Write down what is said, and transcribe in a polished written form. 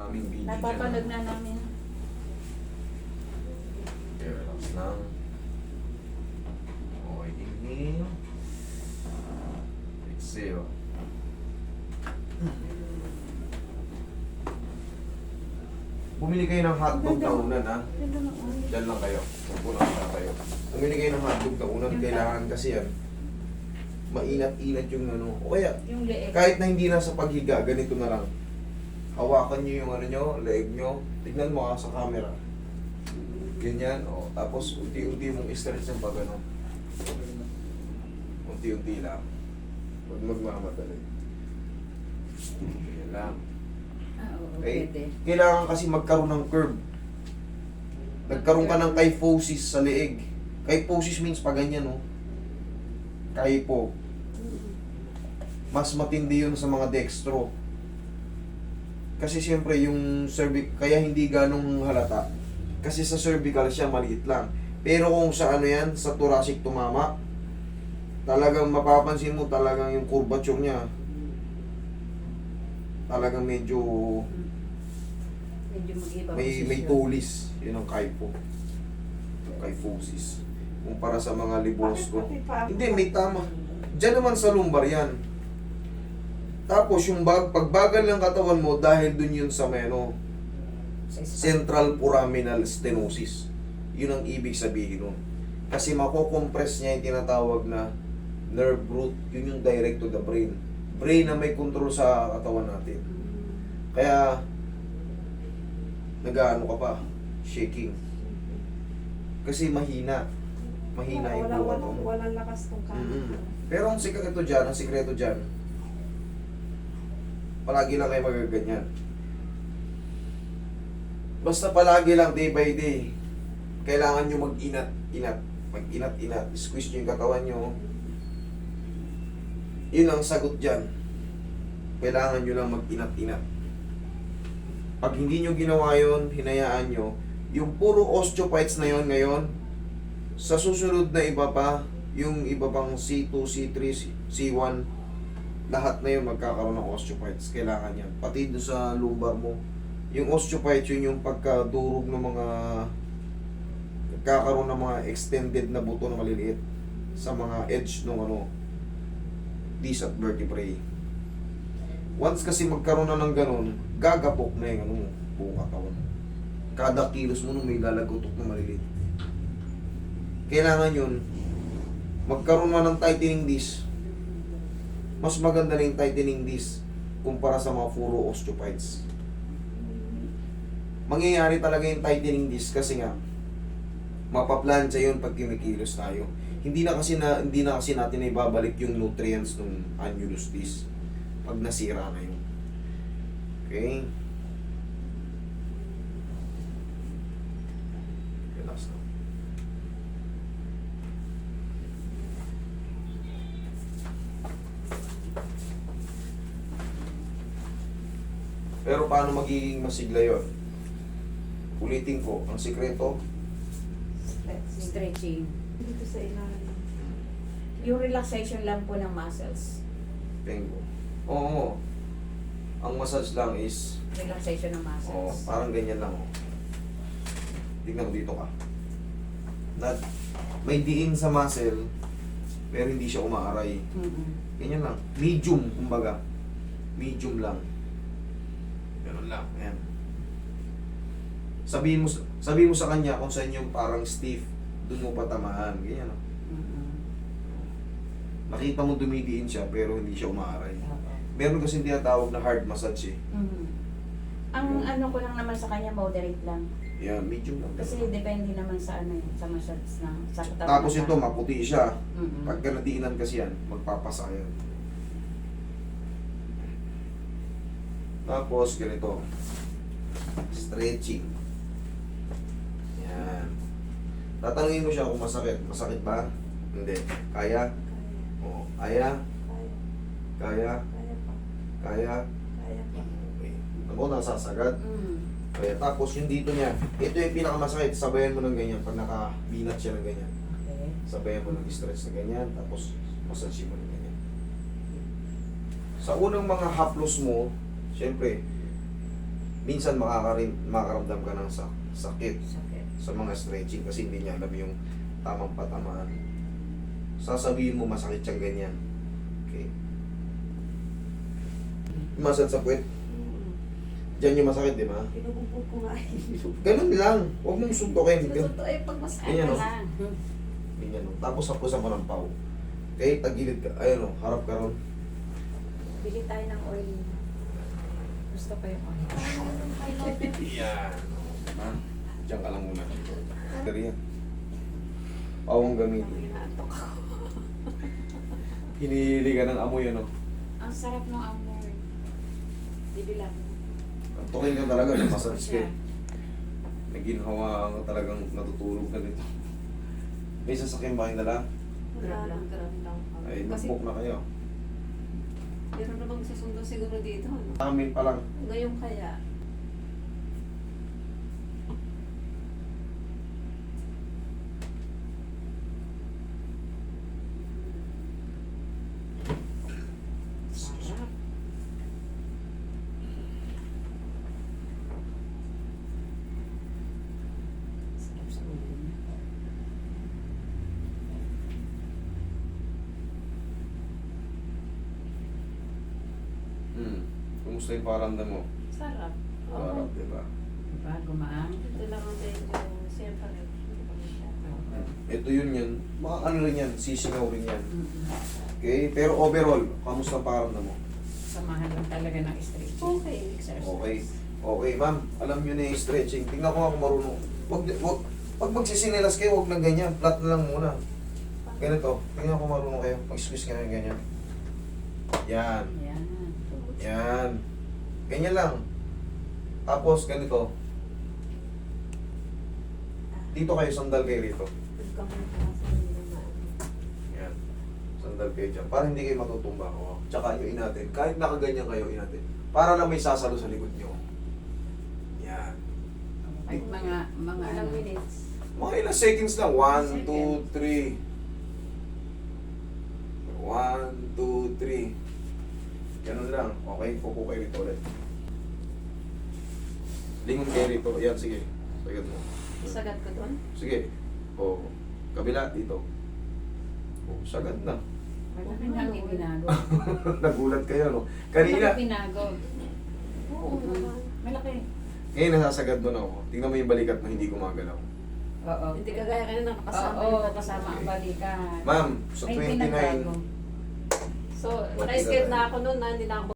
naming video Napapanood na namin. Okay, relax lang. Okay, inhale. Exhale. Bumili kayo ng hotdog na unan, ha? Ganda ng oil. Diyan lang kayo. Upo lang na kayo. Bumili kayo ng hotdog na unan, kailangan kasi yan. Mainat-inat yung ano. O kaya, Yung leeg. kahit na hindi na sa paghiga, ganito na lang. Hawakan nyo yung ano nyo, leeg nyo. Tignan mo sa camera. Ganyan, o. Tapos, unti-unti mong i-stretch yung pag ano. Unti-unti lang. Huwag magmamadali. Ganyan lang. Ah, oo, Okay? pwede. Kailangan kasi magkaroon ng curve. Nagkaroon ka ng kyphosis sa leeg. Kyphosis means pa ganyan, no? Kypho. Mas matindi yun sa mga dextro. Kasi siyempre yung kaya hindi ganong halata. Kasi sa cervical siya maliit lang. Pero kung sa ano yan, sa thoracic tumama, talagang mapapansin mo talagang yung curvature niya. Talagang medyo Medyo mag-iba may tulis. Yun ang kypho. Yung kyphosis. Kumpara sa mga libos ko. Hindi, may tama. Diyan naman sa lumbar yan. Tapos yung pagbagal ng katawan mo dahil dun yun sa may ano, central foraminal stenosis. Yun ang ibig sabihin nun. Kasi makokompress niya yung tinatawag na nerve root. Yun yung direct to the brain. Brain na may control sa katawan natin. Kaya nag-ano ka pa, shaking. Kasi mahina. Mahina yung buwan mo. Walang lakas tong kanan. Pero ang sikreto dyan, palagi lang kayo magaganyan. Basta palagi lang, day by day, kailangan nyo mag-inat-inat. Mag-inat-inat. Squeeze nyo yung katawan nyo. Yun ang sagot dyan. Kailangan nyo lang mag-inat-inat. Pag hindi nyo ginawa yun, hinayaan nyo, yung puro osteophytes na yun ngayon, sa susunod na iba pa, yung iba pang C2, C3, C1, lahat na yun magkakaroon ng osteophytes. Kailangan yan. Pati doon sa lumbar mo. Yung osteophytes, yun yung pagkadurog ng mga nagkakaroon ng mga extended na buto na maliliit sa mga edge ng ano, disc at vertebrae. Once kasi magkaroon na ng ganun, gagapok na yung ano, buong katawan. Kada kilos mo nung may lalagotok na maliliit. Kailangan yun, magkaroon man ng tightening disc, mas maganda na yung tightening disc kumpara sa mga puro osteophytes. Mangyayari talaga yung tightening disc kasi nga, mapaplansya yun pag kimikilos tayo. Hindi na kasi natin na ibabalik yung nutrients ng annulus disc pag nasira na yun. Okay? Relax na. Pero paano magiging masigla yun? Ulitin ko, ang sikreto, Stretching. Dito sa ilalim. Yung relaxation lang po ng muscles. tengo. Oo. Ang massage lang is, Relaxation ng muscles. parang ganyan lang. Tignan mo dito ka. May diin sa muscle, pero hindi siya umaaray. Ganyan lang. Medium, kumbaga. Medium lang. Ganun lang. Ayan. Sabihin mo sa kanya kung saan yung parang stiff, doon mo patamaan. Ganyan. Nakita mo dumidiin siya, pero hindi siya umaaray. Meron kasi tinatawag na hard massage eh. Ang ano ko lang naman sa kanya, moderate lang. Yeah, medium lang. Kasi depende naman sa ano yun, sa massage na sa katawan. Tapos ito, maputi siya. Mm-mm. Pagka nadiinan kasi yan, magpapasa yan. Tapos, ganito. Stretching. Yan. Tatanungin mo siya kung masakit. Masakit ba? Hindi. Kaya? Oo. Kaya? Kaya. Kaya? Kaya pa. Kaya? Kaya pa. Okay. Ako nasasagad. Mm. Kaya tapos yung dito niya, ito yung pinakamasakit. Sabayan mo ng ganyan. Pag nakabinat siya ng ganyan. Okay. Sabayan mo ng stretch na ganyan. Tapos massage mo ng ganyan. Sa unang mga haplos mo, syempre, minsan makakaramdam ka ng sakit Sakit. sa mga stretching kasi hindi niya alam yung tamang patamaan. Sasabihin mo masakit siyang ganyan. Okay. Masad sa puwet. Diyan yung masakit, di ba? Pinububog ko nga. Ganun lang. Huwag mong suntukin. Sinusunto eh, pag masakit. Ganyan, no? lang. Ganyan, no? Tapos hapusan mo ng pau. Okay, tagilid ka. Ayun, no? Harap ka ron. Bili tayo ng oil. Gusto ko yung oil. Yan. Ha? Diyan ka lang muna. Pero yan. Pawang gamitin. Inaantok ako. Hinihili ka ng amoy, ano? Ang sarap ng amoy. Bibilang. Tukin ka talaga ng massage ka. Naginhawa ka talagang natutulog ka dito. May sasakyan ba kayong dala? Wala lang, grab lang. Ay, Kasi nag-book na kayo. meron namang susundo siguro dito. Ano? Amin pa lang. Ngayon kaya. Sarap. Sarap sa ulo niya. Kumusta yung paramdam mo? Sarap. Sarap, di ba? Diba? Gumaan. Ito lang ang medyo, siyempre, hindi pa masyado. Ito yun yan. Mga ano rin yan, sisingaw rin yan. Mm-mm. Okay? Pero overall, kamusta ang paramdam mo? Samahan lang talaga ng stretching. Okay. Exercise. Okay. Okay, ma'am. Alam nyo na yung stretching. Tingnan ko ako marunong. Pag magsisinilas kayo, huwag na ganyan. Flat na lang muna. Ganito. Tingnan ko marunong kayo. Mag-squeeze ka na ganyan. Yan. Yan. Yan. Ganyan lang. Tapos, ganito. Dito kayo, sandal kayo rito. Yan. Sandal kayo dyan. Para hindi kayo matutumba. O. Tsaka yung inatin. Kahit nakaganyan kayo, inatin. Para lang may sasalo sa likod nyo. Yan. Kahit mga Ilang ano. minutes. Mga ilang seconds lang. 1, 2, 3. 1, 2, 3. Ganun lang. Okay, pupo kayo rito ulit. Lingon kayo rito. Yan, sige. Sagad mo. Sagad ko doon. Sige. O, kabila, dito. O, sagad na. Malaki na ang ibinago. Nagulat kayo, no? Kanina. Malaki pinago. Oo naman. Malaki. Ngayon, nasasagad mo na ako. Tingnan mo yung balikat na hindi gumagalaw. Oo. Hindi kagaya kayo nakakasama. Oo, yung kasama ang balikan. Ma'am, sa May 29, pinagbago. So, naka-skate na ako noon na hindi na ako